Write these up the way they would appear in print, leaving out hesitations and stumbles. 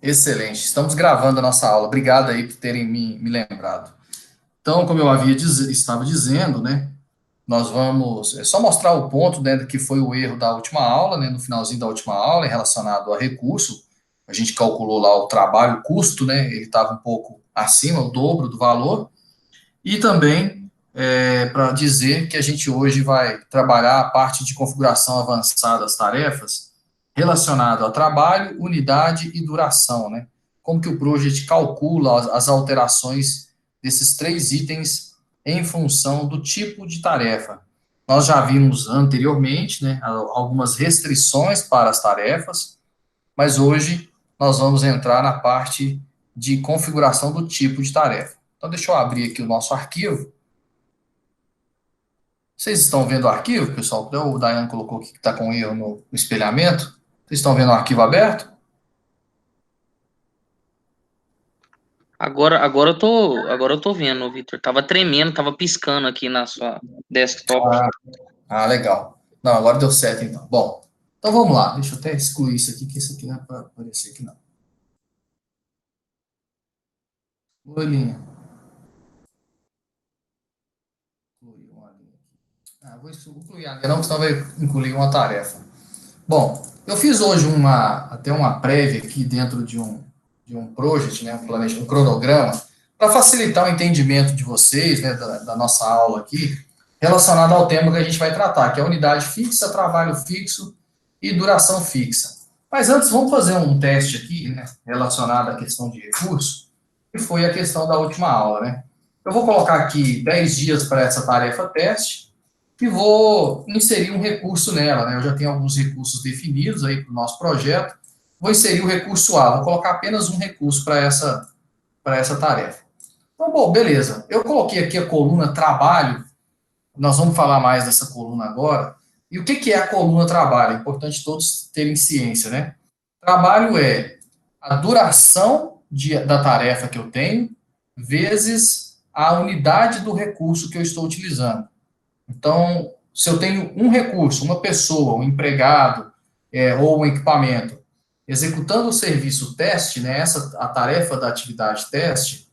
Excelente. Estamos gravando a nossa aula. Obrigado aí por terem me lembrado. Então, como eu estava dizendo, né, nós vamos só mostrar o ponto, né, que foi o erro da última aula, né, no finalzinho da última aula, relacionado a recurso. A gente calculou lá o trabalho, o custo, né, ele estava um pouco acima, o dobro do valor. E também para dizer que a gente hoje vai trabalhar a parte de configuração avançada das tarefas relacionado a trabalho, unidade e duração, né? Como que o Project calcula as alterações desses três itens em função do tipo de tarefa. Nós já vimos anteriormente, né, algumas restrições para as tarefas, mas hoje nós vamos entrar na parte de configuração do tipo de tarefa. Então, deixa eu abrir aqui o nosso arquivo. Vocês estão vendo o arquivo, pessoal? O Dayan colocou aqui que está com erro no espelhamento. Vocês estão vendo o arquivo aberto? Agora eu tô vendo, Vitor. Tava tremendo, tava piscando aqui na sua desktop. Legal. Não, agora deu certo então. Bom, então vamos lá. Deixa eu até excluir isso aqui, que isso aqui não é para aparecer aqui não. Oi, linha. Incluir uma linha aqui. Vou incluir a linha não, senão vai incluir uma tarefa. Bom, eu fiz hoje até uma prévia aqui dentro de um project, né, um cronograma, para facilitar o entendimento de vocês, né, da nossa aula aqui, relacionado ao tema que a gente vai tratar, que é unidade fixa, trabalho fixo e duração fixa. Mas antes, vamos fazer um teste aqui, né, relacionado à questão de recurso, que foi a questão da última aula, né? Eu vou colocar aqui 10 dias para essa tarefa teste, e vou inserir um recurso nela, né? Eu já tenho alguns recursos definidos aí para o nosso projeto. Vou inserir o recurso A, vou colocar apenas um recurso para essa tarefa. Então, bom, beleza. Eu coloquei aqui a coluna trabalho, nós vamos falar mais dessa coluna agora. E o que é a coluna trabalho? É importante todos terem ciência, né? Trabalho é a duração da tarefa que eu tenho, vezes a unidade do recurso que eu estou utilizando. Então, se eu tenho um recurso, uma pessoa, um empregado ou um equipamento, executando o serviço teste, né, a tarefa da atividade teste,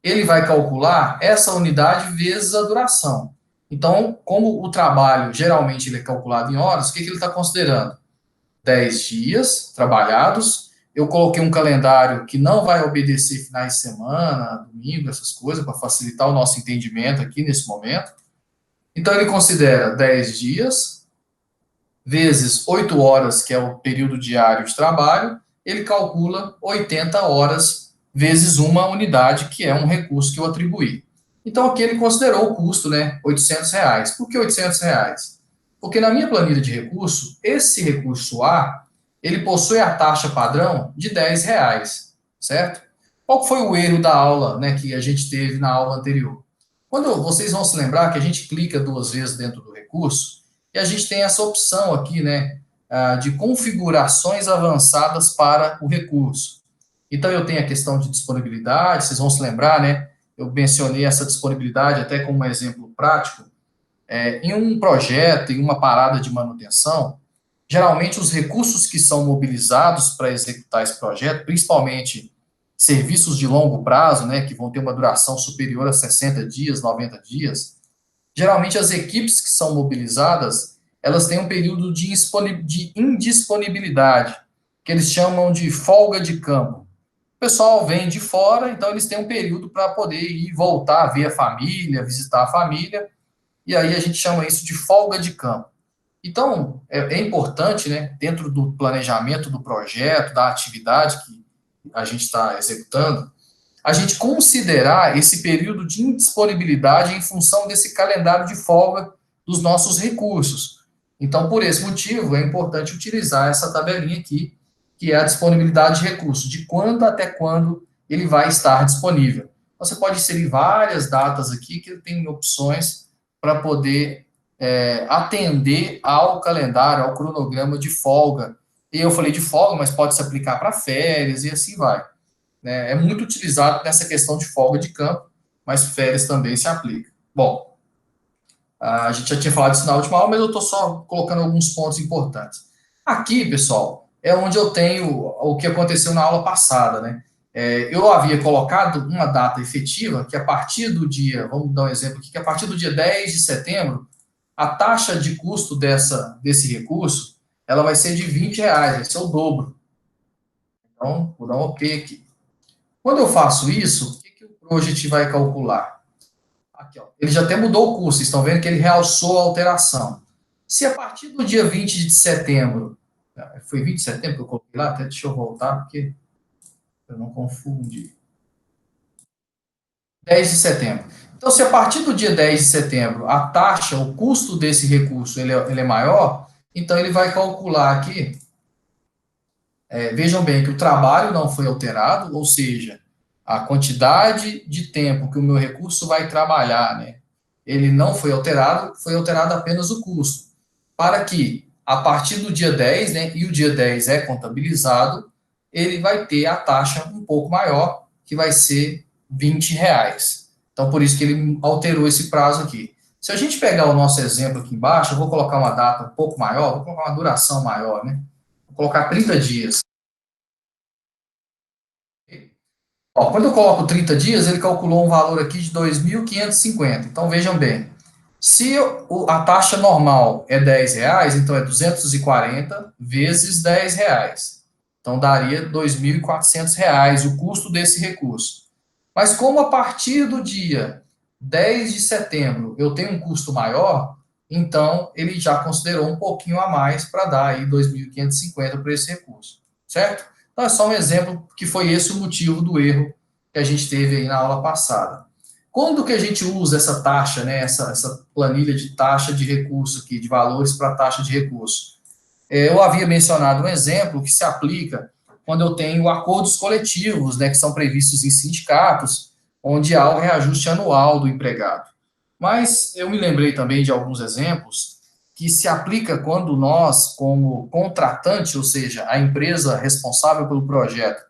ele vai calcular essa unidade vezes a duração. Então, como o trabalho geralmente ele é calculado em horas, o que ele está considerando? 10 dias trabalhados. Eu coloquei um calendário que não vai obedecer finais de semana, domingo, essas coisas, para facilitar o nosso entendimento aqui nesse momento. Então, ele considera 10 dias, vezes 8 horas, que é o período diário de trabalho, ele calcula 80 horas vezes uma unidade, que é um recurso que eu atribuí. Então, aqui ele considerou o custo, né, R$ 800. Por que R$ 800? Porque na minha planilha de recurso, esse recurso A, ele possui a taxa padrão de R$ 10, certo? Qual foi o erro da aula, né, que a gente teve na aula anterior? Quando vocês vão se lembrar que a gente clica duas vezes dentro do recurso, e a gente tem essa opção aqui, né, de configurações avançadas para o recurso. Então, eu tenho a questão de disponibilidade, vocês vão se lembrar, né, eu mencionei essa disponibilidade até como um exemplo prático. Em um projeto, em uma parada de manutenção, geralmente os recursos que são mobilizados para executar esse projeto, principalmente serviços de longo prazo, né, que vão ter uma duração superior a 60 dias, 90 dias, geralmente as equipes que são mobilizadas, elas têm um período de indisponibilidade, que eles chamam de folga de campo. O pessoal vem de fora, então eles têm um período para poder ir e voltar, ver a família, visitar a família, e aí a gente chama isso de folga de campo. Então, é importante, né, dentro do planejamento do projeto, da atividade que a gente está executando, a gente considerar esse período de indisponibilidade em função desse calendário de folga dos nossos recursos. Então, por esse motivo, é importante utilizar essa tabelinha aqui, que é a disponibilidade de recursos, de quando até quando ele vai estar disponível. Você pode inserir várias datas aqui, que tem opções para poder atender ao calendário, ao cronograma de folga. E eu falei de folga, mas pode se aplicar para férias e assim vai, né? É muito utilizado nessa questão de folga de campo, mas férias também se aplica. Bom, a gente já tinha falado isso na última aula, mas eu estou só colocando alguns pontos importantes. Aqui, pessoal, é onde eu tenho o que aconteceu na aula passada, né? Eu havia colocado uma data efetiva, que a partir do dia, vamos dar um exemplo aqui, que a partir do dia 10 de setembro, a taxa de custo desse recurso, ela vai ser de R$ 20, vai ser o dobro. Então, vou dar um OK aqui. Quando eu faço isso, o que o Project vai calcular? Aqui, ó. Ele já até mudou o custo, vocês estão vendo que ele realçou a alteração. Se a partir do dia 20 de setembro, foi 20 de setembro que eu coloquei lá, até deixa eu voltar, porque eu não confundi. 10 de setembro. Então, se a partir do dia 10 de setembro a taxa, o custo desse recurso, ele é maior, então ele vai calcular aqui, vejam bem que o trabalho não foi alterado, ou seja, a quantidade de tempo que o meu recurso vai trabalhar, né, ele não foi alterado apenas o custo, para que, a partir do dia 10, né, e o dia 10 é contabilizado, ele vai ter a taxa um pouco maior, que vai ser R$ 20. Então, por isso que ele alterou esse prazo aqui. Se a gente pegar o nosso exemplo aqui embaixo, eu vou colocar uma data um pouco maior, vou colocar uma duração maior, né? Vou colocar 30 dias. Ó, quando eu coloco 30 dias, ele calculou um valor aqui de 2.550. Então, vejam bem, se a taxa normal é R$ 10, então é 240 vezes R$ 10. Então, daria R$ 2.400 o custo desse recurso. Mas como a partir do dia 10 de setembro eu tenho um custo maior, então ele já considerou um pouquinho a mais para dar aí 2.550 para esse recurso, certo? Então é só um exemplo que foi esse o motivo do erro que a gente teve aí na aula passada. Quando que a gente usa essa taxa, né, essa planilha de taxa de recurso aqui, de valores para taxa de recurso? Eu havia mencionado um exemplo que se aplica quando eu tenho acordos coletivos, né, que são previstos em sindicatos, onde há o reajuste anual do empregado. Mas eu me lembrei também de alguns exemplos que se aplica quando nós, como contratante, ou seja, a empresa responsável pelo projeto,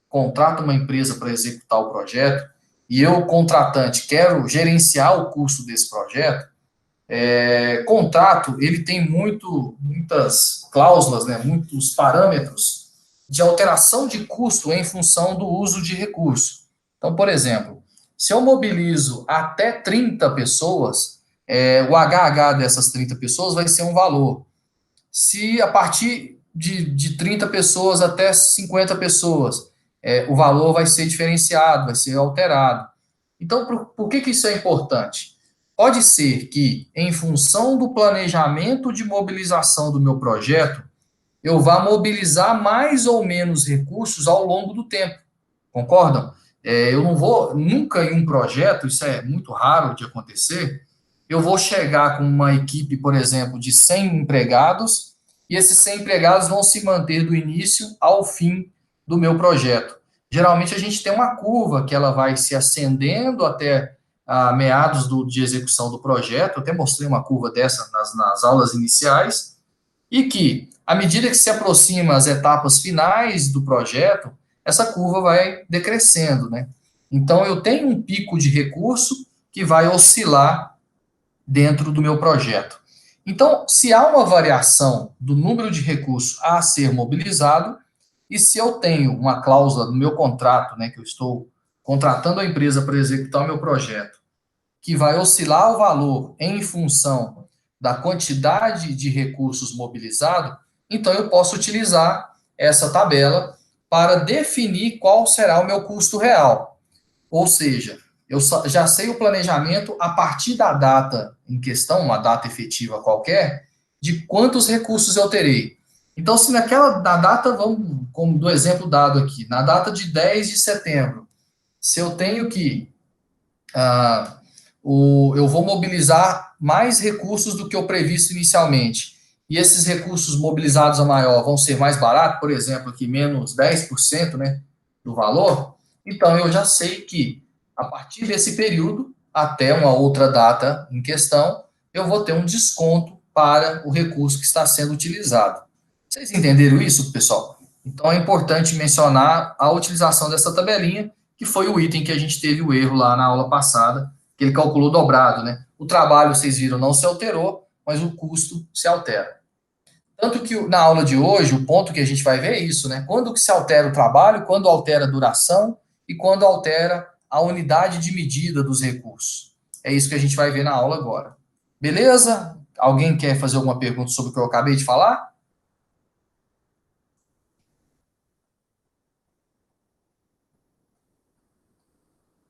contrata uma empresa para executar o projeto, e eu, contratante, quero gerenciar o custo desse projeto, contrato, ele tem muitas cláusulas, né, muitos parâmetros de alteração de custo em função do uso de recurso. Então, por exemplo, se eu mobilizo até 30 pessoas, o HH dessas 30 pessoas vai ser um valor. Se a partir de 30 pessoas até 50 pessoas, o valor vai ser diferenciado, vai ser alterado. Então, por que isso é importante? Pode ser que, em função do planejamento de mobilização do meu projeto, eu vá mobilizar mais ou menos recursos ao longo do tempo. Concordam? Eu não vou, nunca em um projeto, isso é muito raro de acontecer, eu vou chegar com uma equipe, por exemplo, de 100 empregados, e esses 100 empregados vão se manter do início ao fim do meu projeto. Geralmente a gente tem uma curva que ela vai se ascendendo até meados de execução do projeto, eu até mostrei uma curva dessa nas aulas iniciais, e que, à medida que se aproxima as etapas finais do projeto, essa curva vai decrescendo, né? Então, eu tenho um pico de recurso que vai oscilar dentro do meu projeto. Então, se há uma variação do número de recursos a ser mobilizado, e se eu tenho uma cláusula no meu contrato, né, que eu estou contratando a empresa para executar o meu projeto, que vai oscilar o valor em função da quantidade de recursos mobilizados, então eu posso utilizar essa tabela para definir qual será o meu custo real. Ou seja, eu já sei o planejamento a partir da data em questão, uma data efetiva qualquer, de quantos recursos eu terei. Então, se na data, vamos, como do exemplo dado aqui, na data de 10 de setembro, se eu tenho que eu vou mobilizar mais recursos do que o previsto inicialmente, e esses recursos mobilizados a maior vão ser mais baratos, por exemplo, aqui menos 10%, né, do valor, então eu já sei que a partir desse período, até uma outra data em questão, eu vou ter um desconto para o recurso que está sendo utilizado. Vocês entenderam isso, pessoal? Então é importante mencionar a utilização dessa tabelinha, que foi o item que a gente teve o erro lá na aula passada, que ele calculou dobrado, né? O trabalho, vocês viram, não se alterou, mas o custo se altera. Tanto que na aula de hoje, o ponto que a gente vai ver é isso, né? Quando que se altera o trabalho, quando altera a duração e quando altera a unidade de medida dos recursos. É isso que a gente vai ver na aula agora. Beleza? Alguém quer fazer alguma pergunta sobre o que eu acabei de falar?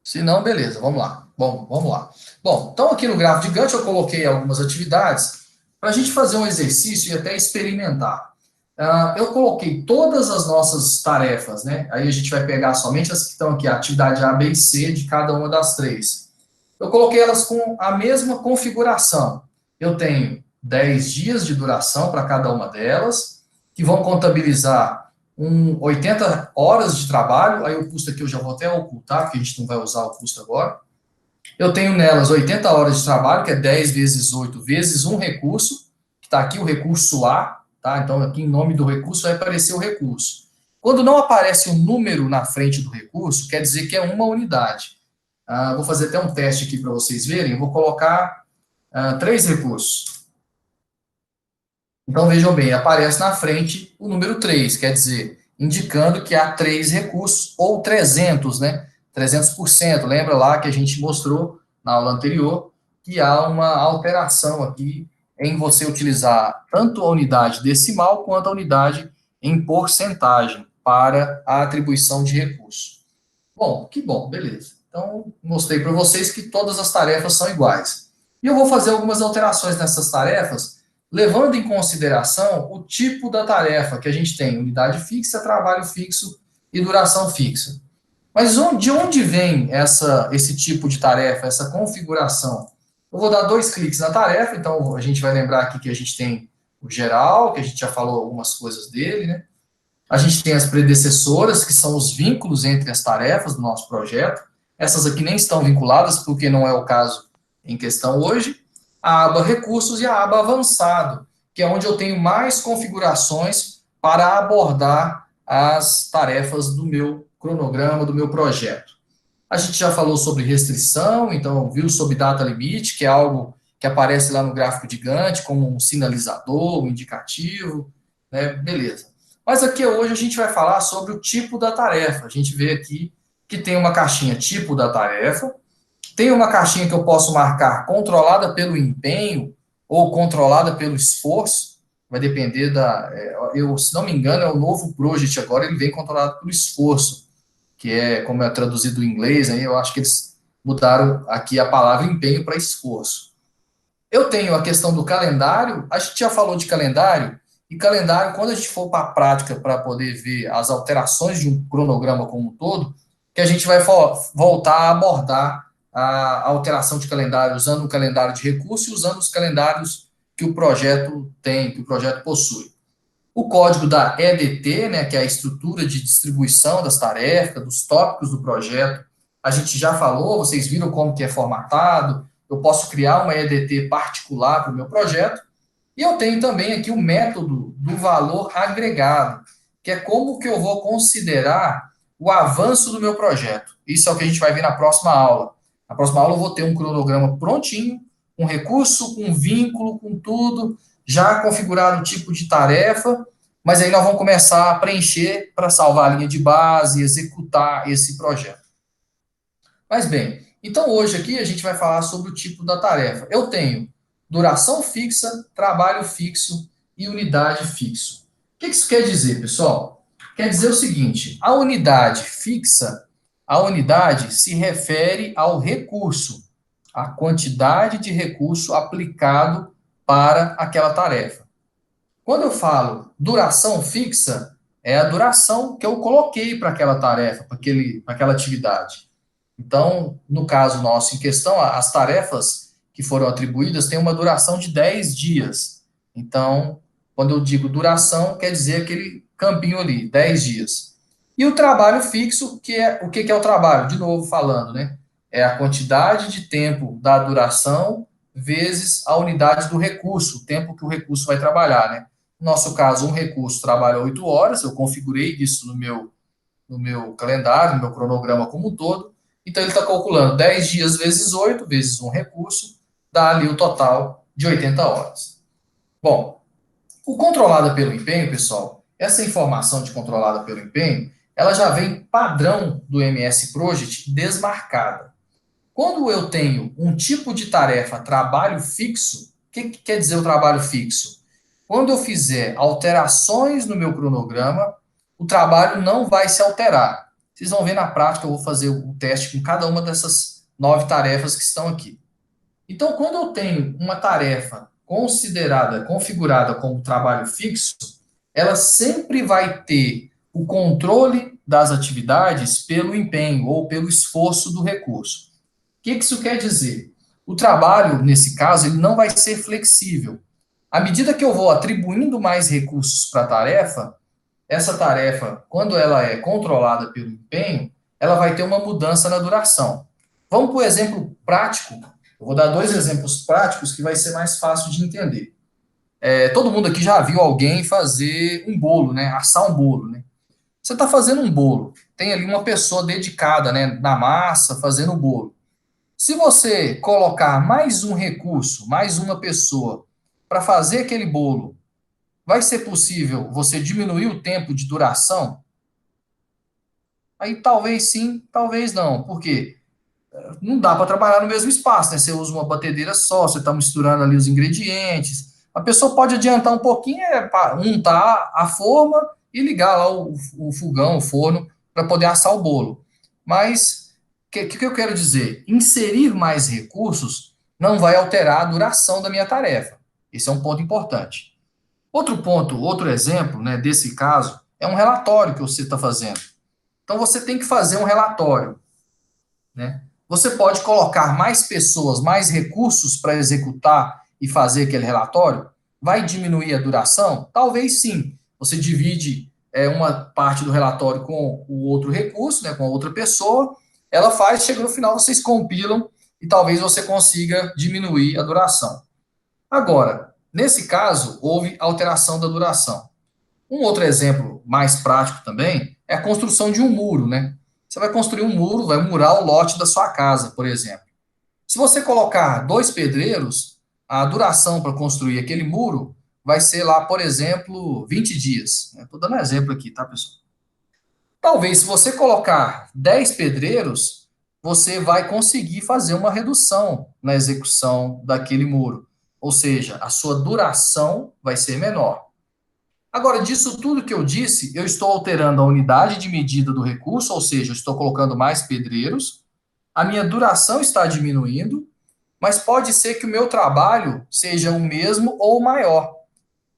Se não, beleza, vamos lá. Bom, vamos lá. Bom, então aqui no gráfico de Gantt eu coloquei algumas atividades para a gente fazer um exercício e até experimentar. Eu coloquei todas as nossas tarefas, né? Aí a gente vai pegar somente as que estão aqui, a atividade A, B e C de cada uma das três. Eu coloquei elas com a mesma configuração. Eu tenho 10 dias de duração para cada uma delas, que vão contabilizar 80 horas de trabalho. Aí o custo aqui eu já vou até ocultar, porque a gente não vai usar o custo agora. Eu tenho nelas 80 horas de trabalho, que é 10 vezes 8 vezes um recurso, que está aqui o recurso A, tá? Então, aqui em nome do recurso vai aparecer o recurso. Quando não aparece um número na frente do recurso, quer dizer que é uma unidade. Vou fazer até um teste aqui para vocês verem. Eu vou colocar 3 recursos. Então, vejam bem, aparece na frente o número 3, quer dizer, indicando que há 3 recursos, ou 300, né? 300%. Lembra lá que a gente mostrou na aula anterior que há uma alteração aqui em você utilizar tanto a unidade decimal quanto a unidade em porcentagem para a atribuição de recurso. Bom, que bom, beleza. Então, mostrei para vocês que todas as tarefas são iguais. E eu vou fazer algumas alterações nessas tarefas, levando em consideração o tipo da tarefa que a gente tem: unidade fixa, trabalho fixo e duração fixa. Mas de onde vem esse tipo de tarefa, essa configuração? Eu vou dar 2 cliques na tarefa, então a gente vai lembrar aqui que a gente tem o geral, que a gente já falou algumas coisas dele, né? A gente tem as predecessoras, que são os vínculos entre as tarefas do nosso projeto. Essas aqui nem estão vinculadas, porque não é o caso em questão hoje. A aba recursos e a aba avançado, que é onde eu tenho mais configurações para abordar as tarefas do meu cronograma, do meu projeto. A gente já falou sobre restrição, então viu sobre data limite, que é algo que aparece lá no gráfico de Gantt como um sinalizador, um indicativo, né? Beleza. Mas aqui hoje a gente vai falar sobre o tipo da tarefa. A gente vê aqui que tem uma caixinha tipo da tarefa, tem uma caixinha que eu posso marcar controlada pelo empenho ou controlada pelo esforço, vai depender se não me engano, é o novo project agora, ele vem controlado pelo esforço, que é como é traduzido em inglês, aí eu acho que eles mudaram aqui a palavra empenho para esforço. Eu tenho a questão do calendário, a gente já falou de calendário, e calendário, quando a gente for para a prática para poder ver as alterações de um cronograma como um todo, que a gente vai voltar a abordar a alteração de calendário usando o calendário de recurso e usando os calendários que o projeto tem, que o projeto possui. O código da EDT, né, que é a estrutura de distribuição das tarefas, dos tópicos do projeto, a gente já falou, vocês viram como que é formatado. Eu posso criar uma EDT particular para o meu projeto. E eu tenho também aqui o método do valor agregado, que é como que eu vou considerar o avanço do meu projeto. Isso é o que a gente vai ver na próxima aula. Na próxima aula eu vou ter um cronograma prontinho, um recurso, com vínculo, com tudo, já configurado o tipo de tarefa, mas aí nós vamos começar a preencher para salvar a linha de base e executar esse projeto. Mas bem, então hoje aqui a gente vai falar sobre o tipo da tarefa. Eu tenho duração fixa, trabalho fixo e unidade fixo. O que isso quer dizer, pessoal? Quer dizer o seguinte: a unidade fixa, a unidade se refere ao recurso, a quantidade de recurso aplicado para aquela tarefa. Quando eu falo duração fixa, é a duração que eu coloquei para aquela tarefa, para aquela atividade. Então, no caso nosso em questão, as tarefas que foram atribuídas têm uma duração de 10 dias. Então, quando eu digo duração, quer dizer aquele campinho ali, 10 dias. E o trabalho fixo, que é o que é o trabalho? De novo falando, né? É a quantidade de tempo da duração vezes a unidade do recurso, o tempo que o recurso vai trabalhar, né? No nosso caso, um recurso trabalha 8 horas, eu configurei isso no meu calendário, no meu cronograma como um todo. Então, ele está calculando 10 dias vezes 8, vezes um recurso, dá ali o total de 80 horas. Bom, O controlada pelo empenho, pessoal, essa informação de controlada pelo empenho, ela já vem padrão do MS Project desmarcada. Quando eu tenho um tipo de tarefa, trabalho fixo, o que quer dizer o trabalho fixo? Quando eu fizer alterações no meu cronograma, o trabalho não vai se alterar. Vocês vão ver na prática, eu vou fazer o teste com cada uma dessas 9 tarefas que estão aqui. Então, quando eu tenho uma tarefa considerada, configurada como trabalho fixo, ela sempre vai ter o controle das atividades pelo empenho ou pelo esforço do recurso. O que isso quer dizer? O trabalho, nesse caso, ele não vai ser flexível. À medida que eu vou atribuindo mais recursos para a tarefa, essa tarefa, quando ela é controlada pelo empenho, ela vai ter uma mudança na duração. Vamos para o exemplo prático. Eu vou dar 2 exemplos práticos que vai ser mais fácil de entender. Todo mundo aqui já viu alguém fazer um bolo, né? Assar um bolo, né? Você está fazendo um bolo, tem ali uma pessoa dedicada, né, na massa, fazendo o bolo. Se você colocar mais um recurso, mais uma pessoa, para fazer aquele bolo, vai ser possível você diminuir o tempo de duração? Aí talvez sim, talvez não. Por quê? Não dá para trabalhar no mesmo espaço, né? Você usa uma batedeira só, você está misturando ali os ingredientes. A pessoa pode adiantar um pouquinho, untar a forma e ligar lá o fogão, o forno, para poder assar o bolo. Mas o que eu quero dizer? Inserir mais recursos não vai alterar a duração da minha tarefa. Esse é um ponto importante. Outro ponto, outro exemplo, né, desse caso, é um relatório que você está fazendo. Então, você tem que fazer um relatório, né? Você pode colocar mais pessoas, mais recursos para executar e fazer aquele relatório? Vai diminuir a duração? Talvez sim. Você divide uma parte do relatório com o outro recurso, né, com a outra pessoa, ela faz, chega no final, vocês compilam e talvez você consiga diminuir a duração. Agora, nesse caso, houve alteração da duração. Um outro exemplo mais prático também é a construção de um muro, né? Você vai construir um muro, vai murar o lote da sua casa, por exemplo. Se você colocar 2 pedreiros, a duração para construir aquele muro vai ser lá, por exemplo, 20 dias. Estou dando um exemplo aqui, tá, pessoal? Talvez, se você colocar 10 pedreiros, você vai conseguir fazer uma redução na execução daquele muro. Ou seja, a sua duração vai ser menor. Agora, disso tudo que eu disse, eu estou alterando a unidade de medida do recurso, ou seja, eu estou colocando mais pedreiros, a minha duração está diminuindo, mas pode ser que o meu trabalho seja o mesmo ou maior.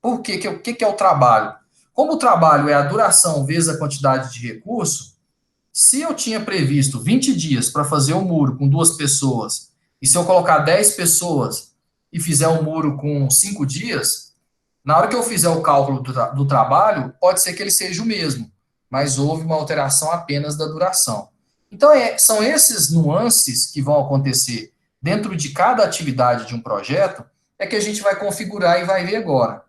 Por quê? O que é o trabalho? Como o trabalho é a duração vezes a quantidade de recurso, se eu tinha previsto 20 dias para fazer o muro com 2 pessoas, e se eu colocar 10 pessoas e fizer um muro com 5 dias, na hora que eu fizer o cálculo do trabalho, pode ser que ele seja o mesmo, mas houve uma alteração apenas da duração. Então, são esses nuances que vão acontecer dentro de cada atividade de um projeto, é que a gente vai configurar e vai ver agora.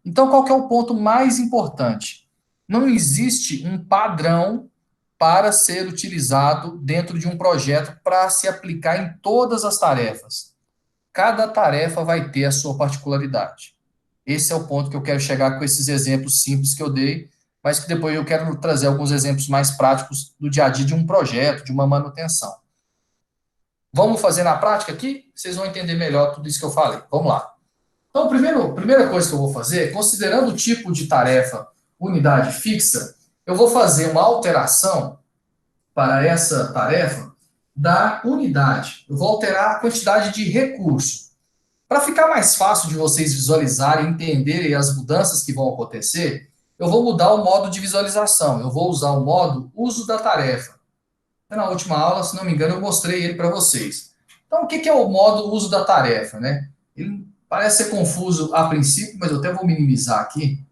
Então, qual que é o ponto mais importante? Não existe um padrão para ser utilizado dentro de um projeto para se aplicar em todas as tarefas. Cada tarefa vai ter a sua particularidade. Esse é o ponto que eu quero chegar com esses exemplos simples que eu dei, mas que depois eu quero trazer alguns exemplos mais práticos do dia a dia de um projeto, de uma manutenção. Vamos fazer na prática aqui? Vocês vão entender melhor tudo isso que eu falei. Vamos lá. Então, a primeira coisa que eu vou fazer, considerando o tipo de tarefa unidade fixa, eu vou fazer uma alteração para essa tarefa da unidade. Eu vou alterar a quantidade de recurso. Para ficar mais fácil de vocês visualizarem, entenderem as mudanças que vão acontecer, eu vou mudar o modo de visualização. Eu vou usar o modo uso da tarefa. Na última aula, se não me engano, eu mostrei ele para vocês. Então, o que é o modo uso da tarefa, né? Ele parece ser confuso a princípio, mas eu até vou minimizar aqui,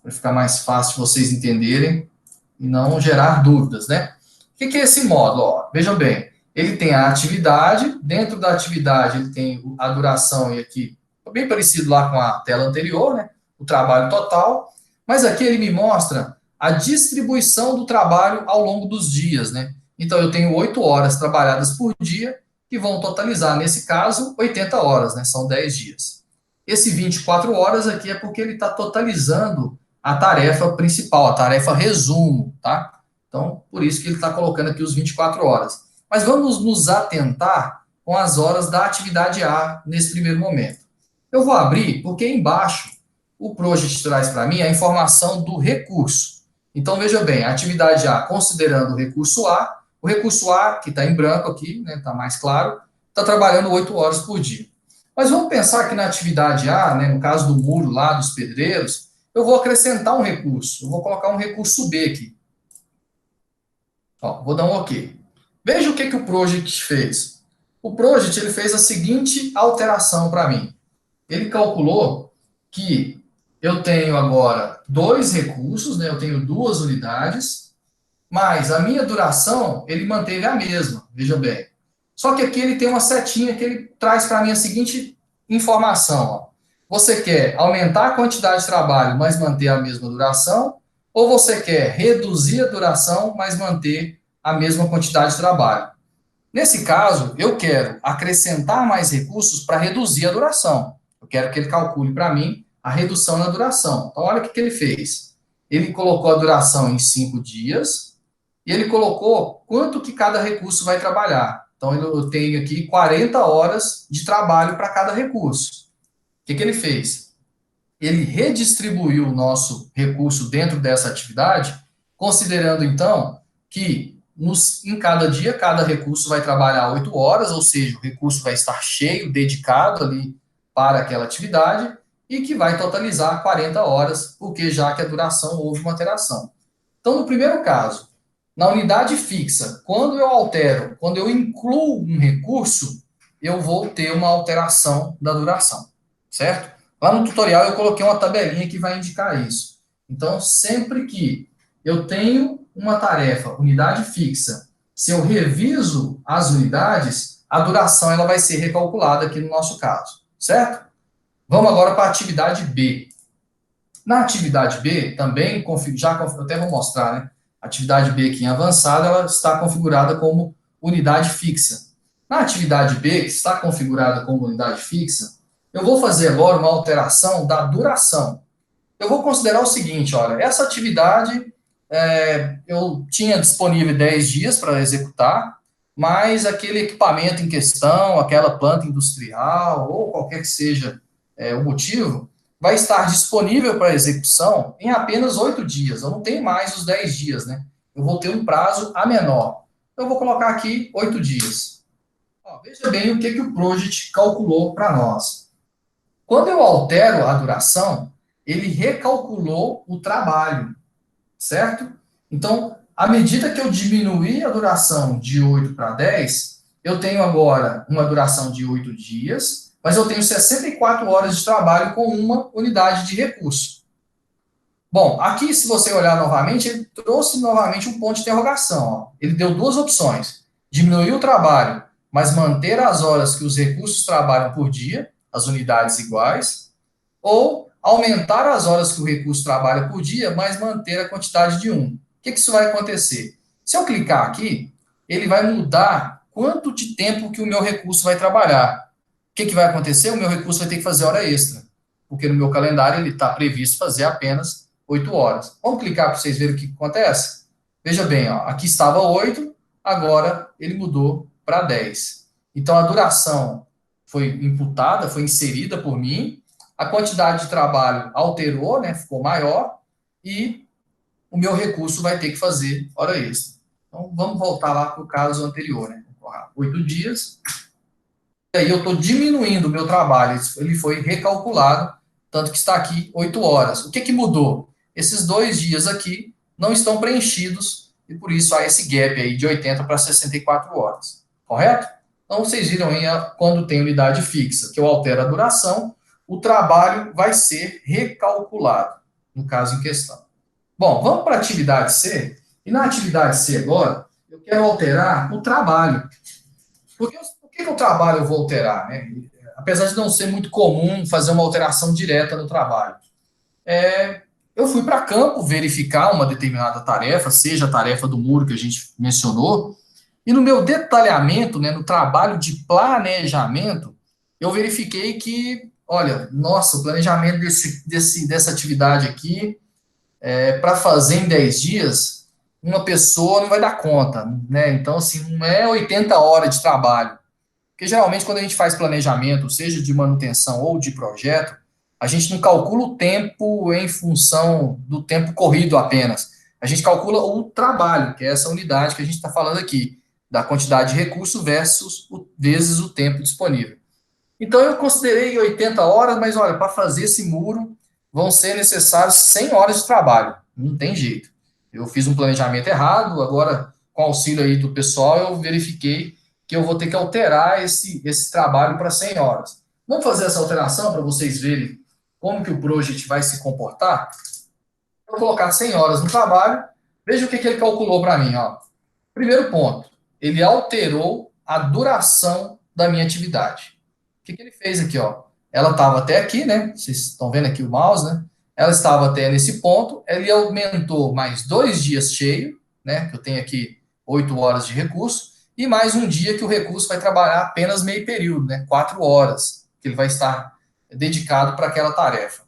para ficar mais fácil de vocês entenderem e não gerar dúvidas, né? O que é esse módulo? Ó, vejam bem, ele tem a atividade, dentro da atividade ele tem a duração, e aqui, bem parecido lá com a tela anterior, né? O trabalho total, mas aqui ele me mostra a distribuição do trabalho ao longo dos dias, né? Então, eu tenho 8 horas trabalhadas por dia, que vão totalizar, nesse caso, 80 horas, né? São 10 dias. Esse 24 horas aqui é porque ele está totalizando a tarefa principal, a tarefa resumo, tá? Então, por isso que ele está colocando aqui os 24 horas. Mas vamos nos atentar com as horas da atividade A nesse primeiro momento. Eu vou abrir porque embaixo o Project traz para mim a informação do recurso. Então, veja bem, a atividade A, considerando o recurso A, que está em branco aqui, né, está mais claro, está trabalhando 8 horas por dia. Mas vamos pensar que na atividade A, né, no caso do muro lá dos pedreiros, eu vou acrescentar um recurso. Eu vou colocar um recurso B aqui. Ó, vou dar um OK. Veja o que o Project fez. O Project ele fez a seguinte alteração para mim. Ele calculou que eu tenho agora dois recursos, né, eu tenho duas unidades, mas a minha duração ele manteve a mesma, veja bem. Só que aqui ele tem uma setinha que ele traz para mim a seguinte informação. Ó. Você quer aumentar a quantidade de trabalho, mas manter a mesma duração? Ou você quer reduzir a duração, mas manter a mesma quantidade de trabalho? Nesse caso, eu quero acrescentar mais recursos para reduzir a duração. Eu quero que ele calcule para mim a redução na duração. Então, olha o que ele fez. Ele colocou a duração em 5 dias e ele colocou quanto que cada recurso vai trabalhar. Então, eu tenho aqui 40 horas de trabalho para cada recurso. O que ele fez? Ele redistribuiu o nosso recurso dentro dessa atividade, considerando, então, que em cada dia, cada recurso vai trabalhar 8 horas, ou seja, o recurso vai estar cheio, dedicado ali para aquela atividade, e que vai totalizar 40 horas, porque já que a duração houve uma alteração. Então, no primeiro caso, na unidade fixa, quando eu altero, quando eu incluo um recurso, eu vou ter uma alteração da duração, certo? Lá no tutorial eu coloquei uma tabelinha que vai indicar isso. Então, sempre que eu tenho uma tarefa, unidade fixa, se eu reviso as unidades, a duração ela vai ser recalculada aqui no nosso caso, certo? Vamos agora para a atividade B. Na atividade B, também, eu até vou mostrar, né? A atividade B aqui em avançada, ela está configurada como unidade fixa. Na atividade B, que está configurada como unidade fixa, eu vou fazer agora uma alteração da duração. Eu vou considerar o seguinte, olha, essa atividade eu tinha disponível 10 dias para executar, mas aquele equipamento em questão, aquela planta industrial, ou qualquer que seja o motivo, vai estar disponível para execução em apenas 8 dias. Eu não tenho mais os 10 dias, né? Eu vou ter um prazo a menor. Eu vou colocar aqui 8 dias. Ó, veja bem o que o Project calculou para nós. Quando eu altero a duração, ele recalculou o trabalho, certo? Então, à medida que eu diminuir a duração de 8 para 10, eu tenho agora uma duração de 8 dias, mas eu tenho 64 horas de trabalho com uma unidade de recurso. Bom, aqui, se você olhar novamente, ele trouxe novamente um ponto de interrogação. Ó. Ele deu duas opções: diminuir o trabalho, mas manter as horas que os recursos trabalham por dia, as unidades iguais, ou aumentar as horas que o recurso trabalha por dia, mas manter a quantidade de um. O que isso vai acontecer? Se eu clicar aqui, ele vai mudar quanto de tempo que o meu recurso vai trabalhar. O que vai acontecer? O meu recurso vai ter que fazer hora extra, porque no meu calendário ele está previsto fazer apenas 8 horas. Vamos clicar para vocês verem o que acontece? Veja bem, ó, aqui estava 8, agora ele mudou para 10. Então a duração foi imputada, foi inserida por mim, a quantidade de trabalho alterou, né, ficou maior, e o meu recurso vai ter que fazer hora extra. Então, vamos voltar lá para o caso anterior, né? 8 dias, e aí eu estou diminuindo o meu trabalho, ele foi recalculado, tanto que está aqui 8 horas. O que mudou? Esses 2 dias aqui não estão preenchidos, e por isso há esse gap aí de 80 para 64 horas, correto? Então, vocês viram aí, quando tem unidade fixa, que eu altero a duração, o trabalho vai ser recalculado, no caso em questão. Bom, vamos para a atividade C. E na atividade C agora, eu quero alterar o trabalho. Por que o trabalho eu vou alterar? Né? Apesar de não ser muito comum fazer uma alteração direta no trabalho. Eu fui para campo verificar uma determinada tarefa, seja a tarefa do muro que a gente mencionou, e no meu detalhamento, né, no trabalho de planejamento, eu verifiquei que olha, nossa, o planejamento dessa atividade aqui, para fazer em 10 dias, uma pessoa não vai dar conta, né? Então, assim, não é 80 horas de trabalho. Porque geralmente quando a gente faz planejamento, seja de manutenção ou de projeto, a gente não calcula o tempo em função do tempo corrido apenas. A gente calcula o trabalho, que é essa unidade que a gente está falando aqui, da quantidade de recurso vezes o tempo disponível. Então eu considerei 80 horas, mas olha, para fazer esse muro vão ser necessários 100 horas de trabalho. Não tem jeito. Eu fiz um planejamento errado, agora com auxílio aí do pessoal eu verifiquei que eu vou ter que alterar esse trabalho para 100 horas. Vamos fazer essa alteração para vocês verem como que o project vai se comportar? Vou colocar 100 horas no trabalho, veja o que ele calculou para mim. Ó. Primeiro ponto, ele alterou a duração da minha atividade. O que ele fez aqui? Ó? Ela estava até aqui, né? Vocês estão vendo aqui o mouse, né? Ela estava até nesse ponto, ele aumentou mais 2 dias cheio, né? Que eu tenho aqui 8 horas de recurso, e mais um dia que o recurso vai trabalhar apenas meio período, né? 4 horas, que ele vai estar dedicado para aquela tarefa.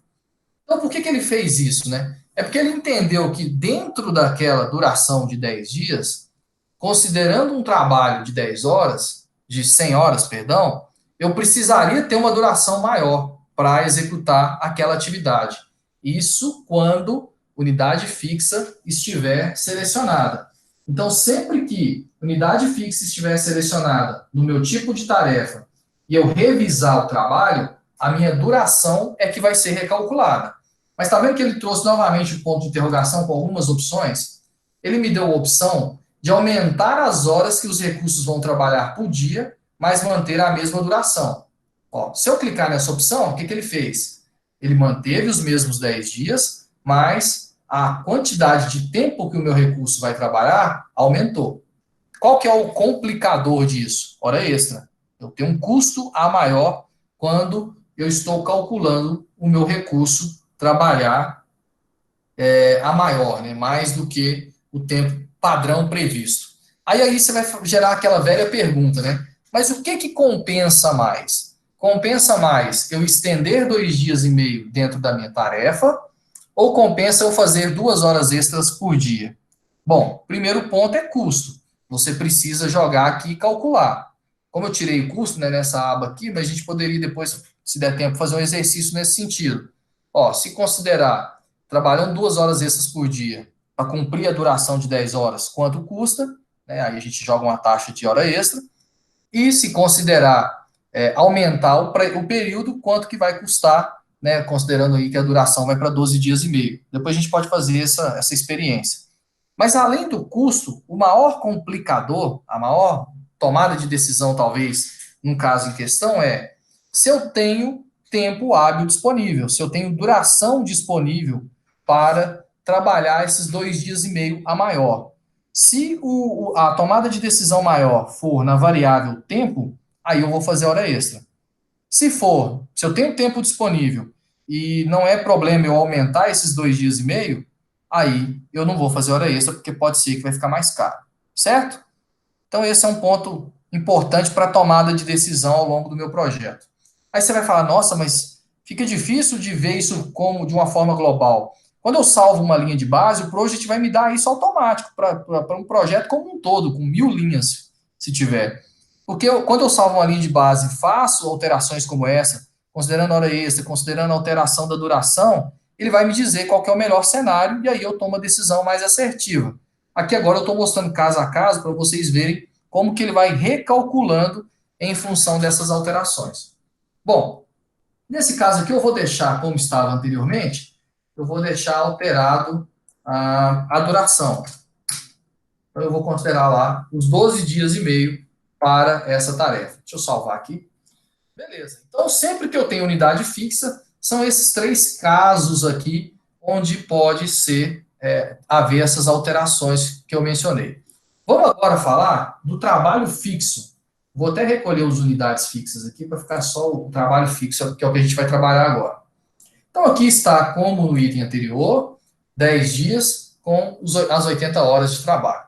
Então, por que ele fez isso, né? É porque ele entendeu que dentro daquela duração de 10 dias, considerando um trabalho de 10 horas, de 100 horas, perdão, eu precisaria ter uma duração maior para executar aquela atividade. Isso quando unidade fixa estiver selecionada. Então, sempre que unidade fixa estiver selecionada no meu tipo de tarefa e eu revisar o trabalho, a minha duração é que vai ser recalculada. Mas está vendo que ele trouxe novamente o ponto de interrogação com algumas opções? Ele me deu a opção de aumentar as horas que os recursos vão trabalhar por dia, mas manter a mesma duração. Ó, se eu clicar nessa opção, o que ele fez? Ele manteve os mesmos 10 dias, mas a quantidade de tempo que o meu recurso vai trabalhar aumentou. Qual que é o complicador disso? Hora extra. Eu tenho um custo a maior quando eu estou calculando o meu recurso trabalhar a maior, né? Mais do que o tempo padrão previsto. Aí você vai gerar aquela velha pergunta, né? Mas o que compensa mais? Compensa mais eu estender 2 dias e meio dentro da minha tarefa ou compensa eu fazer 2 horas extras por dia? Bom, primeiro ponto é custo. Você precisa jogar aqui e calcular. Como eu tirei o custo, né, nessa aba aqui, mas a gente poderia depois, se der tempo, fazer um exercício nesse sentido. Ó, se considerar trabalhando 2 horas extras por dia para cumprir a duração de 10 horas, quanto custa, né, aí a gente joga uma taxa de hora extra, e se considerar aumentar o período, quanto que vai custar, né, considerando aí que a duração vai para 12 dias e meio. Depois a gente pode fazer essa experiência. Mas além do custo, o maior complicador, a maior tomada de decisão, talvez, num caso em questão, é se eu tenho tempo hábil disponível, se eu tenho duração disponível para trabalhar esses 2 dias e meio a maior. Se a tomada de decisão maior for na variável tempo, aí eu vou fazer hora extra. Se eu tenho tempo disponível e não é problema eu aumentar esses 2 dias e meio, aí eu não vou fazer hora extra, porque pode ser que vai ficar mais caro, certo? Então, esse é um ponto importante para a tomada de decisão ao longo do meu projeto. Aí você vai falar, nossa, mas fica difícil de ver isso como de uma forma global. Quando eu salvo uma linha de base, o Project vai me dar isso automático para um projeto como um todo, com 1.000 linhas, se tiver. Porque quando eu salvo uma linha de base e faço alterações como essa, considerando a hora extra, considerando a alteração da duração, ele vai me dizer qual que é o melhor cenário e aí eu tomo a decisão mais assertiva. Aqui agora eu estou mostrando caso a caso para vocês verem como que ele vai recalculando em função dessas alterações. Bom, nesse caso aqui eu vou deixar como estava anteriormente, eu vou deixar alterado a duração. Então eu vou considerar lá os 12 dias e meio para essa tarefa. Deixa eu salvar aqui. Beleza. Então sempre que eu tenho unidade fixa, são esses 3 casos aqui onde pode ser haver essas alterações que eu mencionei. Vamos agora falar do trabalho fixo. Vou até recolher as unidades fixas aqui para ficar só o trabalho fixo, que é o que a gente vai trabalhar agora. Então, aqui está, como no item anterior, 10 dias com as 80 horas de trabalho.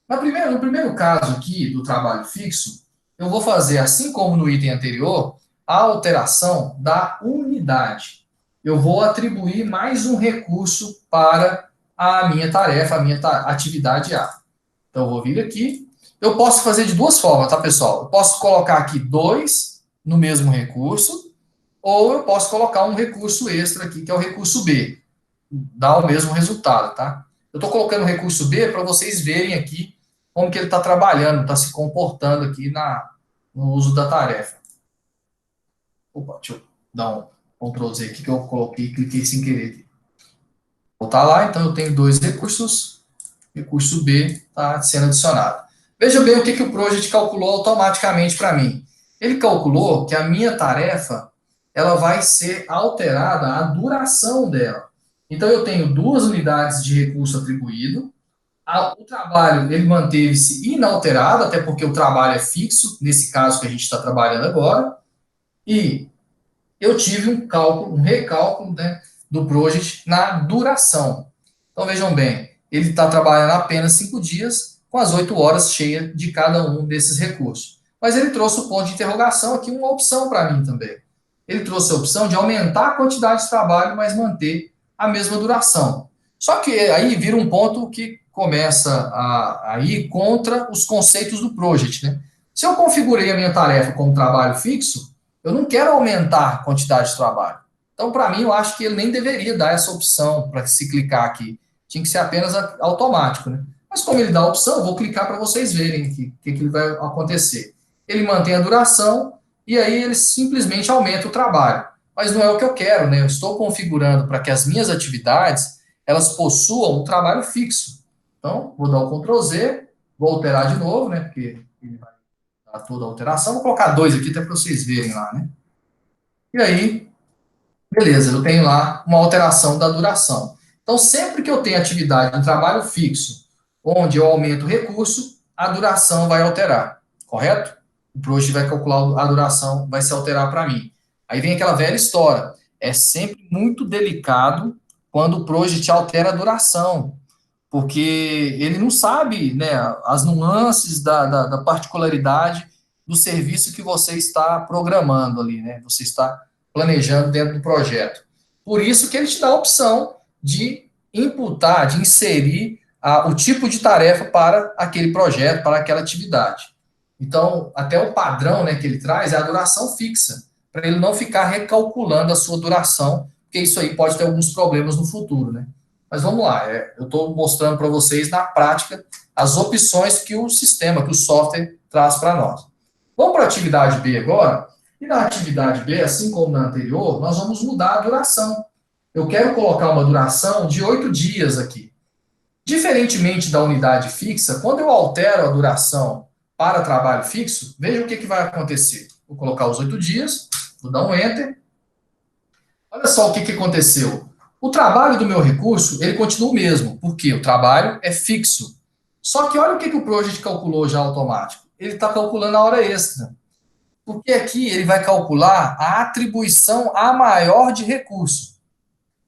No primeiro caso aqui do trabalho fixo, eu vou fazer, assim como no item anterior, a alteração da unidade. Eu vou atribuir mais um recurso para a minha tarefa, a minha atividade A. Então, eu vou vir aqui. Eu posso fazer de duas formas, tá, pessoal? Eu posso colocar aqui 2 no mesmo recurso, ou eu posso colocar um recurso extra aqui, que é o recurso B. Dá o mesmo resultado, tá? Eu estou colocando o recurso B para vocês verem aqui como que ele está trabalhando, está se comportando aqui no uso da tarefa. Opa, deixa eu dar um Ctrl Z aqui que eu coloquei e cliquei sem querer. Voltar lá, então eu tenho 2 recursos, recurso B está sendo adicionado. Veja bem o que o Project calculou automaticamente para mim. Ele calculou que a minha tarefa ela vai ser alterada a duração dela. Então, eu tenho 2 unidades de recurso atribuído. O trabalho, ele manteve-se inalterado, até porque o trabalho é fixo, nesse caso que a gente está trabalhando agora. E eu tive um cálculo, um recálculo, né, do project na duração. Então, vejam bem, ele está trabalhando apenas 5 dias, com as 8 horas cheias de cada um desses recursos. Mas ele trouxe o ponto de interrogação aqui, uma opção para mim também. Ele trouxe a opção de aumentar a quantidade de trabalho, mas manter a mesma duração. Só que aí vira um ponto que começa a ir contra os conceitos do project, né? Se eu configurei a minha tarefa como trabalho fixo, eu não quero aumentar a quantidade de trabalho. Então, para mim, eu acho que ele nem deveria dar essa opção para se clicar aqui. Tinha que ser apenas automático, né? Mas como ele dá a opção, eu vou clicar para vocês verem o que vai acontecer. Ele mantém a duração e aí ele simplesmente aumenta o trabalho. Mas não é o que eu quero, né? Eu estou configurando para que as minhas atividades elas possuam um trabalho fixo. Então, vou dar o Ctrl Z, vou alterar de novo, né? Porque ele vai dar toda a alteração. Vou colocar 2 aqui até para vocês verem lá, né? E aí, beleza, eu tenho lá uma alteração da duração. Então, sempre que eu tenho atividade, um trabalho fixo, onde eu aumento o recurso, a duração vai alterar, correto? O Project vai calcular a duração, vai se alterar para mim. Aí vem aquela velha história. É sempre muito delicado quando o Project altera a duração, porque ele não sabe, né, as nuances da particularidade do serviço que você está programando ali, né? Você está planejando dentro do projeto. Por isso que ele te dá a opção de imputar, de inserir o tipo de tarefa para aquele projeto, para aquela atividade. Então, até o padrão, né, que ele traz é a duração fixa, para ele não ficar recalculando a sua duração, porque isso aí pode ter alguns problemas no futuro, né? Mas vamos lá, eu estou mostrando para vocês na prática as opções que o sistema, que o software traz para nós. Vamos para a atividade B agora. E na atividade B, assim como na anterior, nós vamos mudar a duração. Eu quero colocar uma duração de 8 dias aqui. Diferentemente da unidade fixa, quando eu altero a duração para trabalho fixo, veja o que vai acontecer. Vou colocar os 8 dias, vou dar um Enter. Olha só o que aconteceu. O trabalho do meu recurso, ele continua o mesmo, porque o trabalho é fixo. Só que olha o que o Project calculou já automático. Ele está calculando a hora extra. Porque aqui ele vai calcular a atribuição a maior de recurso.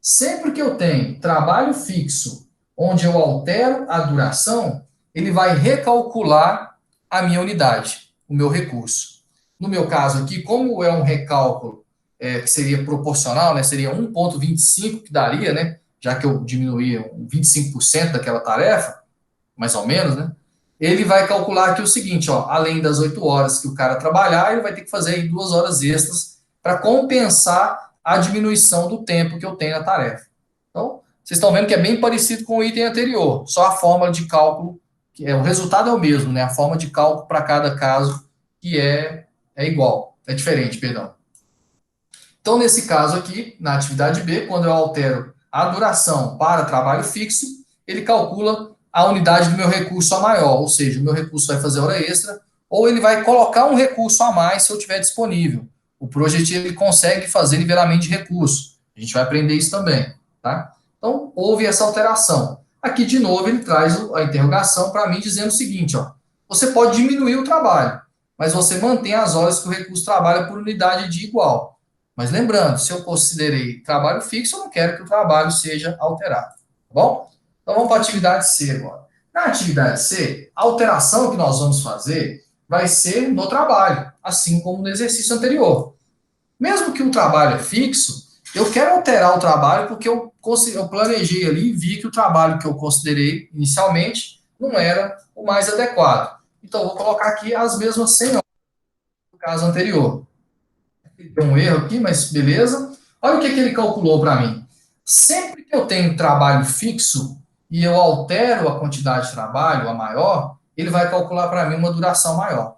Sempre que eu tenho trabalho fixo, onde eu altero a duração, ele vai recalcular a minha unidade, o meu recurso. No meu caso aqui, como é um recálculo que seria proporcional, né, seria 1,25 que daria, né, já que eu diminuía 25% daquela tarefa, mais ou menos, né, ele vai calcular aqui o seguinte, ó, além das 8 horas que o cara trabalhar, ele vai ter que fazer aí 2 horas extras para compensar a diminuição do tempo que eu tenho na tarefa. Então, vocês estão vendo que é bem parecido com o item anterior, só a fórmula de cálculo, o resultado é o mesmo, né? A forma de cálculo para cada caso que é igual, é diferente, perdão. Então, nesse caso aqui, na atividade B, quando eu altero a duração para trabalho fixo, ele calcula a unidade do meu recurso a maior, ou seja, o meu recurso vai fazer hora extra, ou ele vai colocar um recurso a mais se eu tiver disponível. O Project ele consegue fazer nivelamento de recurso. A gente vai aprender isso também, tá? Então, houve essa alteração. Aqui, de novo, ele traz a interrogação para mim dizendo o seguinte, ó, você pode diminuir o trabalho, mas você mantém as horas que o recurso trabalha por unidade de igual. Mas lembrando, se eu considerei trabalho fixo, eu não quero que o trabalho seja alterado, tá bom? Então, vamos para a atividade C agora. Na atividade C, a alteração que nós vamos fazer vai ser no trabalho, assim como no exercício anterior. Mesmo que o trabalho é fixo, eu quero alterar o trabalho porque eu planejei ali e vi que o trabalho que eu considerei inicialmente não era o mais adequado. Então, eu vou colocar aqui as mesmas 100 horas do caso anterior. Deu um erro aqui, mas beleza. Olha o que ele calculou para mim. Sempre que eu tenho trabalho fixo e eu altero a quantidade de trabalho, a maior, ele vai calcular para mim uma duração maior,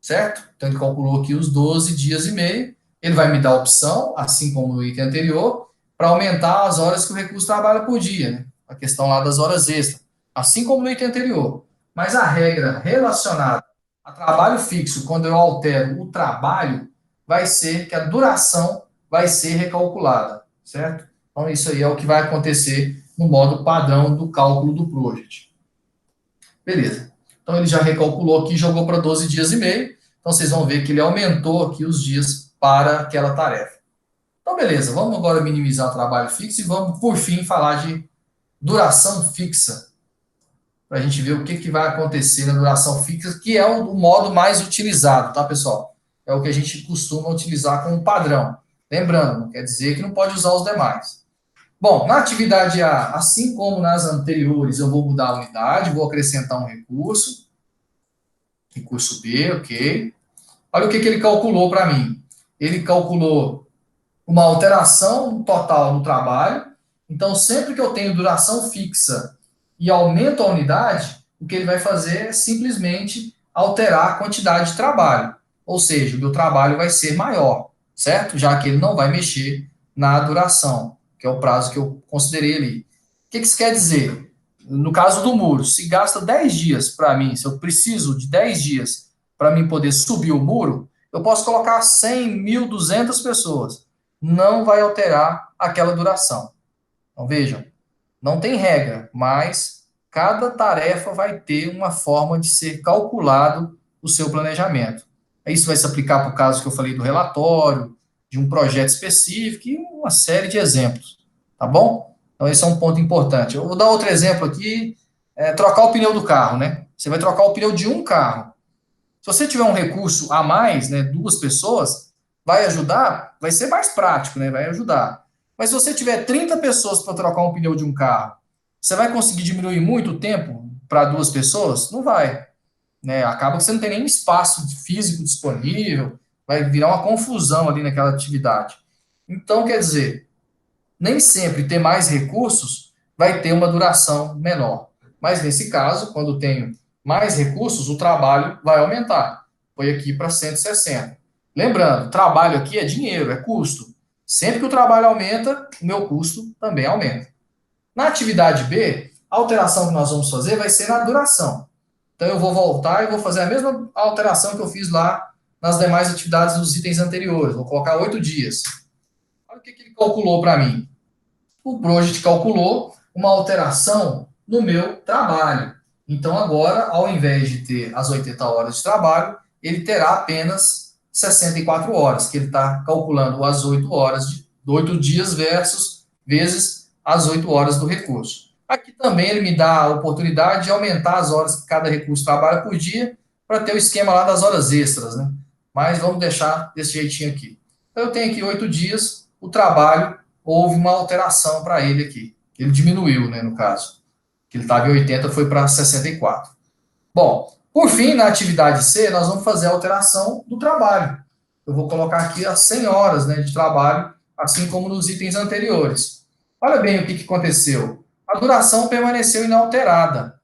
certo? Então, ele calculou aqui os 12 dias e meio. Ele vai me dar a opção, assim como no item anterior, para aumentar as horas que o recurso trabalha por dia, né? A questão lá das horas extras, assim como no item anterior. Mas a regra relacionada a trabalho fixo, quando eu altero o trabalho, vai ser que a duração vai ser recalculada, certo? Então, isso aí é o que vai acontecer no modo padrão do cálculo do project. Beleza. Então, ele já recalculou aqui, jogou para 12 dias e meio. Então, vocês vão ver que ele aumentou aqui os dias para aquela tarefa. Então, beleza. Vamos agora minimizar o trabalho fixo e vamos, por fim, falar de duração fixa, para a gente ver o que vai acontecer na duração fixa, que é o modo mais utilizado, tá, pessoal? É o que a gente costuma utilizar como padrão. Lembrando, não quer dizer que não pode usar os demais. Bom, na atividade A, assim como nas anteriores, eu vou mudar a unidade, vou acrescentar um recurso. Recurso B, ok. Olha o que ele calculou para mim. Ele calculou uma alteração total no trabalho. Então, sempre que eu tenho duração fixa e aumento a unidade, o que ele vai fazer é simplesmente alterar a quantidade de trabalho. Ou seja, o meu trabalho vai ser maior, certo? Já que ele não vai mexer na duração, que é o prazo que eu considerei ali. O que isso quer dizer? No caso do muro, se gasta 10 dias para mim, se eu preciso de 10 dias para mim poder subir o muro, eu posso colocar 100, 1.200 pessoas. Não vai alterar aquela duração. Então, vejam, não tem regra, mas cada tarefa vai ter uma forma de ser calculado o seu planejamento. Isso vai se aplicar para o caso que eu falei do relatório, de um projeto específico e uma série de exemplos, tá bom? Então, esse é um ponto importante. Eu vou dar outro exemplo aqui, trocar o pneu do carro, né? Você vai trocar o pneu de um carro. Se você tiver um recurso a mais, né, 2 pessoas, vai ajudar, vai ser mais prático, né, vai ajudar. Mas se você tiver 30 pessoas para trocar um pneu de um carro, você vai conseguir diminuir muito o tempo para 2 pessoas? Não vai, né? Acaba que você não tem nem espaço físico disponível, vai virar uma confusão ali naquela atividade. Então, quer dizer, nem sempre ter mais recursos vai ter uma duração menor. Mas nesse caso, quando tenho mais recursos, o trabalho vai aumentar. Foi aqui para 160. Lembrando, trabalho aqui é dinheiro, é custo. Sempre que o trabalho aumenta, o meu custo também aumenta. Na atividade B, a alteração que nós vamos fazer vai ser na duração. Então eu vou voltar e vou fazer a mesma alteração que eu fiz lá nas demais atividades dos itens anteriores. Vou colocar 8 dias. Olha o que ele calculou para mim. O Project calculou uma alteração no meu trabalho. Então, agora, ao invés de ter as 80 horas de trabalho, ele terá apenas 64 horas, que ele está calculando as 8 horas, de 8 dias vezes as 8 horas do recurso. Aqui também ele me dá a oportunidade de aumentar as horas que cada recurso trabalha por dia, para ter o esquema lá das horas extras, né? Mas vamos deixar desse jeitinho aqui. Então, eu tenho aqui 8 dias, o trabalho houve uma alteração para ele aqui. Ele diminuiu, né, no caso. Que ele estava em 80, foi para 64. Bom, por fim, na atividade C, nós vamos fazer a alteração do trabalho. Eu vou colocar aqui as 100 horas, né, de trabalho, assim como nos itens anteriores. Olha bem o que aconteceu. A duração permaneceu inalterada.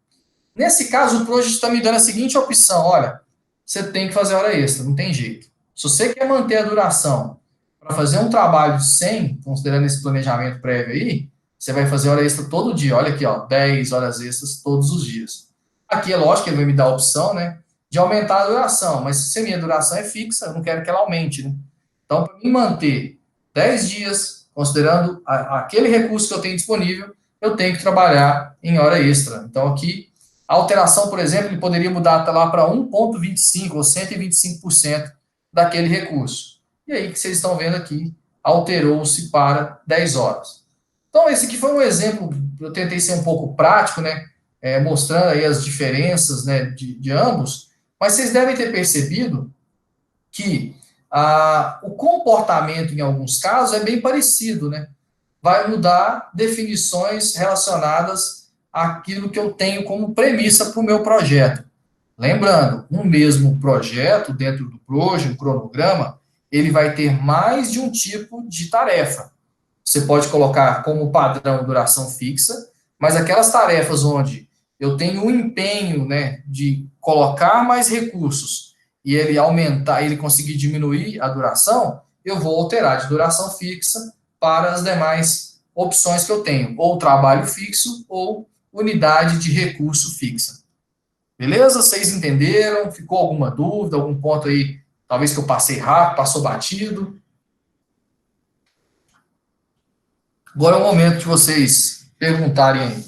Nesse caso, o Project está me dando a seguinte opção: olha, você tem que fazer hora extra, não tem jeito. Se você quer manter a duração para fazer um trabalho de 100, considerando esse planejamento prévio aí, você vai fazer hora extra todo dia. Olha aqui, ó, 10 horas extras todos os dias. Aqui é lógico que ele vai me dar a opção, né, de aumentar a duração, mas se a minha duração é fixa, eu não quero que ela aumente, né? Então, para mim manter 10 dias, considerando aquele recurso que eu tenho disponível, eu tenho que trabalhar em hora extra. Então, aqui, a alteração, por exemplo, ele poderia mudar até lá para 1,25% ou 125% daquele recurso. E aí, que vocês estão vendo aqui, alterou-se para 10 horas. Então, esse aqui foi um exemplo, eu tentei ser um pouco prático, né, mostrando aí as diferenças, né, de ambos, mas vocês devem ter percebido que O comportamento, em alguns casos, é bem parecido, né? Vai mudar definições relacionadas àquilo que eu tenho como premissa para o meu projeto. Lembrando, um mesmo projeto dentro do Proje, um cronograma, ele vai ter mais de um tipo de tarefa. Você pode colocar como padrão duração fixa, mas aquelas tarefas onde eu tenho o empenho, né, de colocar mais recursos e ele aumentar, ele conseguir diminuir a duração, eu vou alterar de duração fixa para as demais opções que eu tenho, ou trabalho fixo ou unidade de recurso fixa. Beleza? Vocês entenderam? Ficou alguma dúvida, algum ponto aí, talvez que eu passei rápido, passou batido? Agora é o momento de vocês perguntarem aí.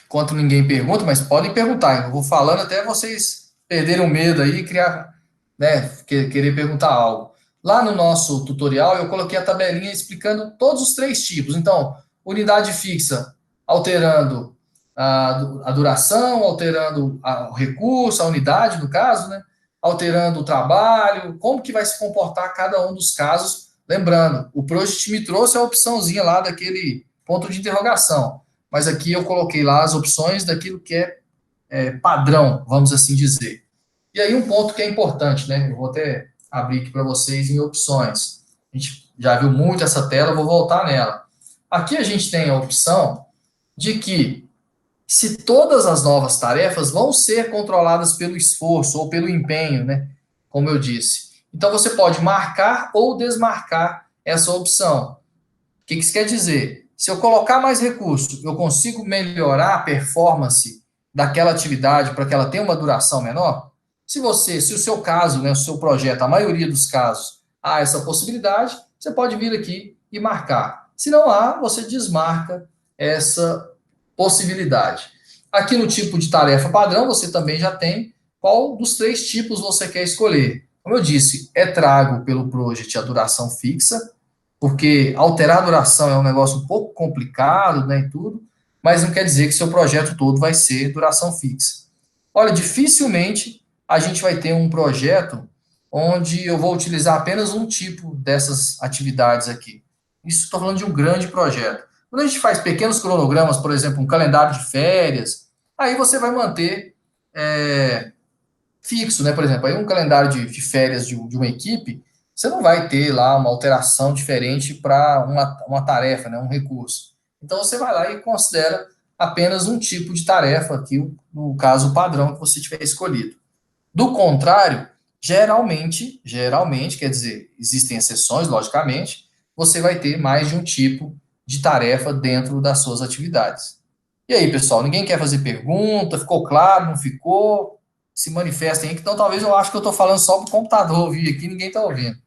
Enquanto ninguém pergunta, mas podem perguntar. Eu vou falando até vocês perderem o medo aí e criar, né, querer perguntar algo. Lá no nosso tutorial, eu coloquei a tabelinha explicando todos os três tipos. Então, unidade fixa, alterando a duração, alterando o recurso, a unidade, no caso, né? Alterando o trabalho, como que vai se comportar cada um dos casos. Lembrando, o Project me trouxe a opçãozinha lá daquele ponto de interrogação. Mas aqui eu coloquei lá as opções daquilo que é padrão, vamos assim dizer. E aí um ponto que é importante, né? Eu vou até abrir aqui para vocês em opções. A gente já viu muito essa tela, eu vou voltar nela. Aqui a gente tem a opção de que se todas as novas tarefas vão ser controladas pelo esforço ou pelo empenho, né? Como eu disse. Então você pode marcar ou desmarcar essa opção. O que isso quer dizer? Se eu colocar mais recurso, eu consigo melhorar a performance daquela atividade para que ela tenha uma duração menor? Se o seu caso, né, o seu projeto, a maioria dos casos, há essa possibilidade, você pode vir aqui e marcar. Se não há, você desmarca essa possibilidade. Aqui no tipo de tarefa padrão, você também já tem qual dos três tipos você quer escolher. Como eu disse, é trago pelo project a duração fixa, porque alterar a duração é um negócio um pouco complicado, né, e tudo, mas não quer dizer que seu projeto todo vai ser duração fixa. Olha, dificilmente a gente vai ter um projeto onde eu vou utilizar apenas um tipo dessas atividades aqui. Isso estou falando de um grande projeto. Quando a gente faz pequenos cronogramas, por exemplo, um calendário de férias, aí você vai manter fixo, né? Por exemplo, aí um calendário de férias de uma equipe, você não vai ter lá uma alteração diferente para uma tarefa, né? Um recurso. Então você vai lá e considera apenas um tipo de tarefa aqui, no caso padrão que você tiver escolhido. Do contrário, geralmente, quer dizer, existem exceções, logicamente, você vai ter mais de um tipo de tarefa dentro das suas atividades. E aí, pessoal, ninguém quer fazer pergunta? Ficou claro? Não ficou? Se manifestem aí, que então talvez eu acho que eu estou falando só para o computador ouvir aqui, ninguém está ouvindo.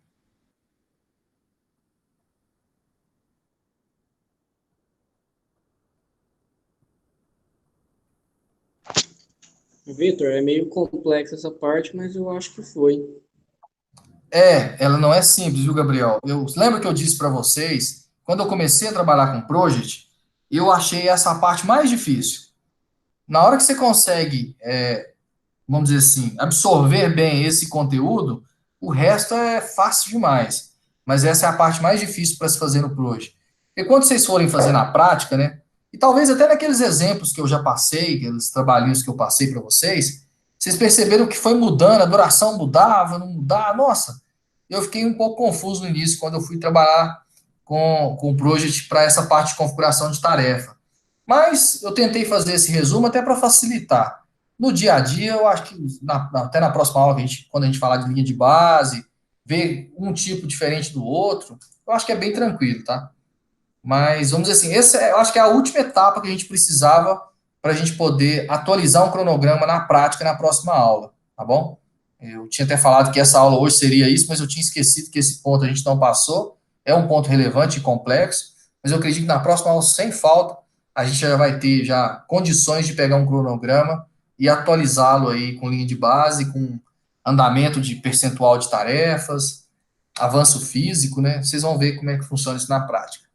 Vitor, é meio complexa essa parte, mas eu acho que foi. Ela não é simples, viu, Gabriel? Lembra que eu disse para vocês, quando eu comecei a trabalhar com Project, eu achei essa a parte mais difícil. Na hora que você consegue, vamos dizer assim, absorver bem esse conteúdo, o resto é fácil demais. Mas essa é a parte mais difícil para se fazer no Project. E quando vocês forem fazer na prática, né? E talvez até naqueles exemplos que eu já passei, aqueles trabalhinhos que eu passei para vocês, vocês perceberam que foi mudando, a duração mudava, não mudava. Nossa, eu fiquei um pouco confuso no início quando eu fui trabalhar com o Project para essa parte de configuração de tarefa. Mas eu tentei fazer esse resumo até para facilitar. No dia a dia, eu acho que até na próxima aula, quando a gente falar de linha de base, ver um tipo diferente do outro, eu acho que é bem tranquilo, tá? Mas vamos dizer assim, eu acho que é a última etapa que a gente precisava para a gente poder atualizar um cronograma na prática na próxima aula, tá bom? Eu tinha até falado que essa aula hoje seria isso, mas eu tinha esquecido que esse ponto a gente não passou. É um ponto relevante e complexo, mas eu acredito que na próxima aula, sem falta, a gente já vai ter já condições de pegar um cronograma e atualizá-lo aí com linha de base, com andamento de percentual de tarefas, avanço físico, né? Vocês vão ver como é que funciona isso na prática.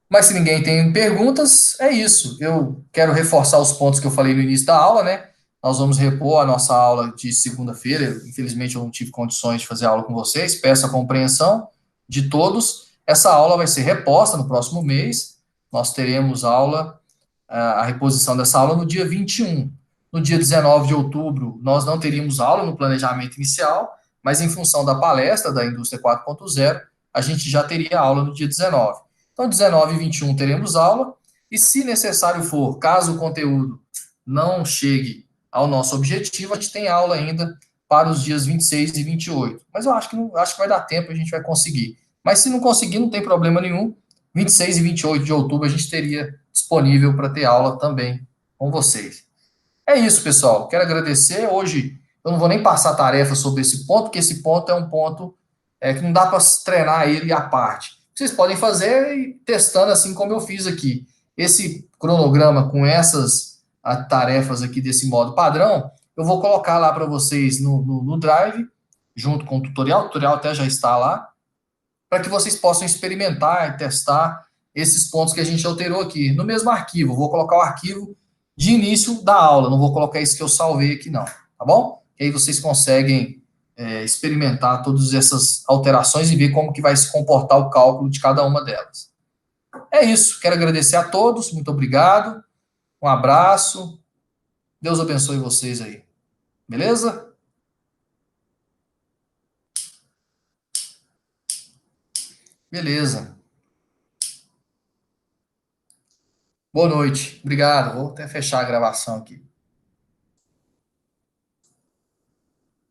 Mas se ninguém tem perguntas, é isso. Eu quero reforçar os pontos que eu falei no início da aula, né? Nós vamos repor a nossa aula de segunda-feira. Infelizmente, eu não tive condições de fazer aula com vocês. Peço a compreensão de todos. Essa aula vai ser reposta no próximo mês. Nós teremos aula, a reposição dessa aula no dia 21. No dia 19 de outubro, nós não teríamos aula no planejamento inicial, mas em função da palestra da Indústria 4.0, a gente já teria aula no dia 19. Então, 19 e 21 teremos aula, e se necessário for, caso o conteúdo não chegue ao nosso objetivo, a gente tem aula ainda para os dias 26 e 28. Mas eu acho que, não, acho que vai dar tempo, a gente vai conseguir. Mas se não conseguir, não tem problema nenhum. 26 e 28 de outubro a gente teria disponível para ter aula também com vocês. É isso, pessoal. Quero agradecer. Hoje eu não vou nem passar tarefa sobre esse ponto, porque esse ponto é um ponto que não dá para treinar ele à parte. Vocês podem fazer e testando assim como eu fiz aqui. Esse cronograma com essas tarefas aqui desse modo padrão, eu vou colocar lá para vocês no Drive, junto com o tutorial. O tutorial até já está lá, para que vocês possam experimentar e testar esses pontos que a gente alterou aqui. No mesmo arquivo, vou colocar o arquivo de início da aula, não vou colocar isso que eu salvei aqui não, tá bom? E aí vocês conseguem experimentar todas essas alterações e ver como que vai se comportar o cálculo de cada uma delas. É isso, quero agradecer a todos, muito obrigado, um abraço, Deus abençoe vocês aí, beleza? Beleza. Boa noite, obrigado, vou até fechar a gravação aqui.